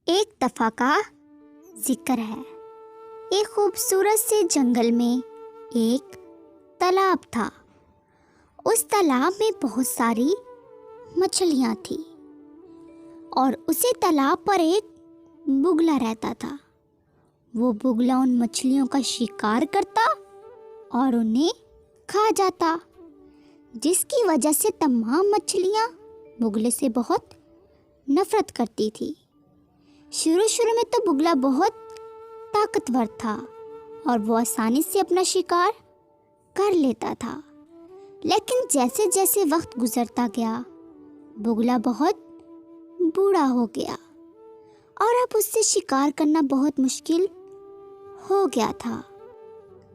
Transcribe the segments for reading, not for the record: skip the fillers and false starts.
ایک دفعہ کا ذکر ہے۔ ایک خوبصورت سے جنگل میں ایک تالاب تھا۔ اس تالاب میں بہت ساری مچھلیاں تھیں اور اسی تالاب پر ایک بگلا رہتا تھا۔ وہ بگلا ان مچھلیوں کا شکار کرتا اور انہیں کھا جاتا، جس کی وجہ سے تمام مچھلیاں بگلے سے بہت نفرت کرتی تھی۔ شروع میں تو بگلا بہت طاقتور تھا اور وہ آسانی سے اپنا شکار کر لیتا تھا، لیکن جیسے جیسے وقت گزرتا گیا بگلا بہت بوڑھا ہو گیا اور اب اس سے شکار کرنا بہت مشکل ہو گیا تھا۔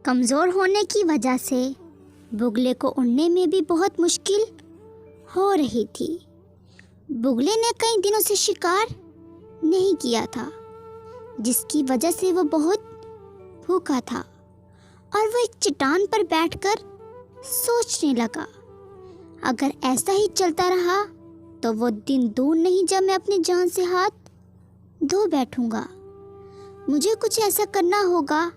کمزور ہونے کی وجہ سے بگلے کو اڑنے میں بھی بہت مشکل ہو رہی تھی۔ بگلے نے کئی دنوں سے شکار نہیں کیا تھا، جس کی وجہ سے وہ بہت بھوکا تھا اور وہ ایک چٹان پر بیٹھ کر سوچنے لگا، اگر ایسا ہی چلتا رہا تو وہ دن دور نہیں جب میں اپنی جان سے ہاتھ دھو بیٹھوں گا۔ مجھے کچھ ایسا کرنا ہوگا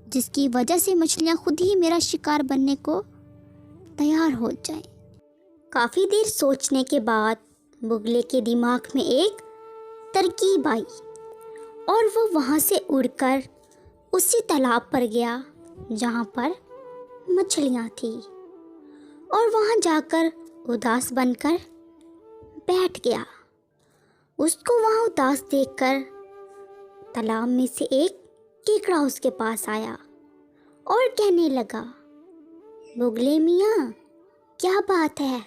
جس کی وجہ سے مچھلیاں خود ہی میرا شکار بننے کو تیار ہو جائیں۔ کافی دیر سوچنے کے بعد بگلے کے دماغ میں ایک ترکیب آئی اور وہ وہاں سے اڑ کر اسی تالاب پر گیا جہاں پر مچھلیاں تھیں اور وہاں جا کر اداس بن کر بیٹھ گیا۔ اس کو وہاں اداس دیکھ کر تالاب میں سے ایک کیکڑا اس کے پاس آیا اور کہنے لگا، بگلے میاں کیا بات ہے،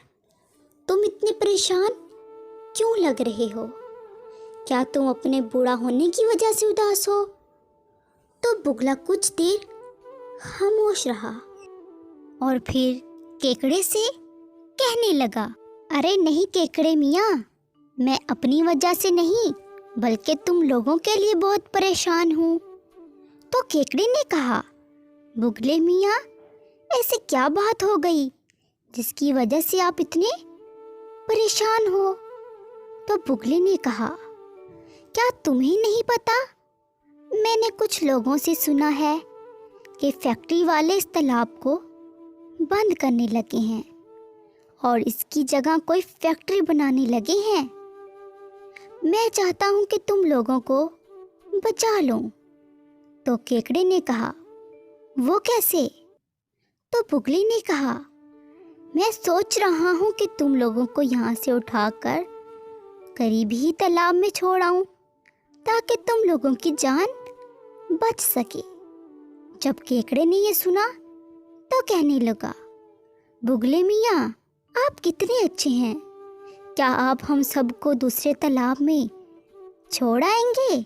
تم اتنے پریشان کیوں لگ رہے ہو؟ کیا تم اپنے بوڑھا ہونے کی وجہ سے اداس ہو؟ تو بگلا کچھ دیر خاموش رہا اور پھر کیکڑے سے کہنے لگا، ارے نہیں کیکڑے میاں، میں اپنی وجہ سے نہیں بلکہ تم لوگوں کے لیے بہت پریشان ہوں۔ تو کیکڑے نے کہا، بگلے میاں ایسے کیا بات ہو گئی جس کی وجہ سے آپ اتنے پریشان ہو؟ تو بگلے نے کہا، کیا تمہیں نہیں پتا، میں نے کچھ لوگوں سے سنا ہے کہ فیکٹری والے اس تالاب کو بند کرنے لگے ہیں اور اس کی جگہ کوئی فیکٹری بنانے لگے ہیں۔ میں چاہتا ہوں کہ تم لوگوں کو بچا لوں۔ تو کیکڑے نے کہا، وہ کیسے؟ تو بگلے نے کہا، میں سوچ رہا ہوں کہ تم لوگوں کو یہاں سے اٹھا کر قریب ہی تالاب میں چھوڑ آؤں تاکہ تم لوگوں کی جان بچ سکے۔ جب کیکڑے نے یہ سنا تو کہنے لگا، بگلے میاں آپ کتنے اچھے ہیں، کیا آپ ہم سب کو دوسرے تالاب میں چھوڑ آئیں گے؟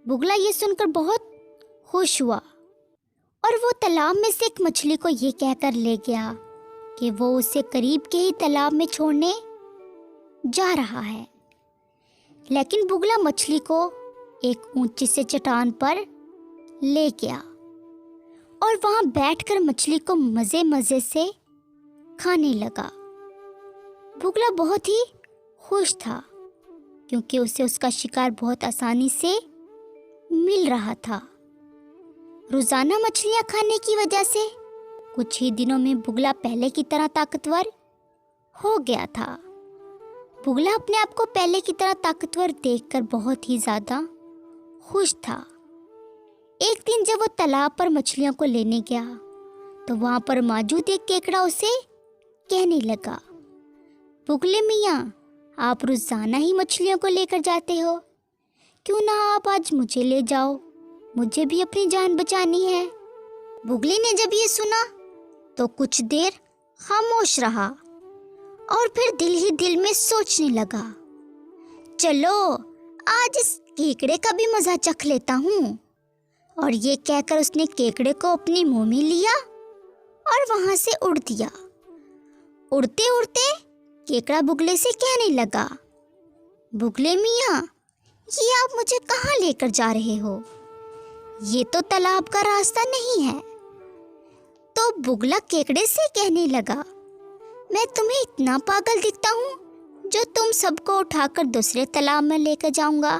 بگلا یہ سن کر بہت خوش ہوا اور وہ تالاب میں سے ایک مچھلی کو یہ کہہ کر لے گیا کہ وہ اسے قریب کے ہی تالاب میں چھوڑنے جا رہا ہے۔ لیکن بگلا مچھلی کو ایک اونچی سے چٹان پر لے گیا اور وہاں بیٹھ کر مچھلی کو مزے مزے سے کھانے لگا۔ بگلا بہت ہی خوش تھا کیونکہ اسے اس کا شکار بہت آسانی سے مل رہا تھا۔ روزانہ مچھلیاں کھانے کی وجہ سے کچھ ہی دنوں میں بگلا پہلے کی طرح طاقتور ہو گیا تھا۔ بگلا اپنے آپ کو پہلے کی طرح طاقتور دیکھ کر بہت ہی زیادہ خوش تھا۔ ایک دن جب وہ تالاب پر مچھلیوں کو لینے گیا تو وہاں پر موجود ایک کیکڑا اسے کہنے لگا، بگلے میاں آپ روزانہ ہی مچھلیوں کو لے کر جاتے ہو، کیوں نہ آپ آج مجھے لے جاؤ، مجھے بھی اپنی جان بچانی ہے۔ بگلے نے جب یہ سنا تو کچھ دیر خاموش رہا اور پھر دل ہی دل میں سوچنے لگا، چلو آج اس کیکڑے کا بھی مزہ چکھ لیتا ہوں۔ اور یہ کہہ کر اس نے کیکڑے کو اپنی منہ میں لیا اور وہاں سے اڑ دیا۔ اڑتے اڑتے کیکڑا بگلے سے کہنے لگا، بگلے میاں یہ آپ مجھے کہاں لے کر جا رہے ہو؟ یہ تو تالاب کا راستہ نہیں ہے۔ تو بگلا کیکڑے سے کہنے لگا، میں تمہیں اتنا پاگل دکھتا ہوں جو تم سب کو اٹھا کر دوسرے تالاب میں لے کر جاؤں گا؟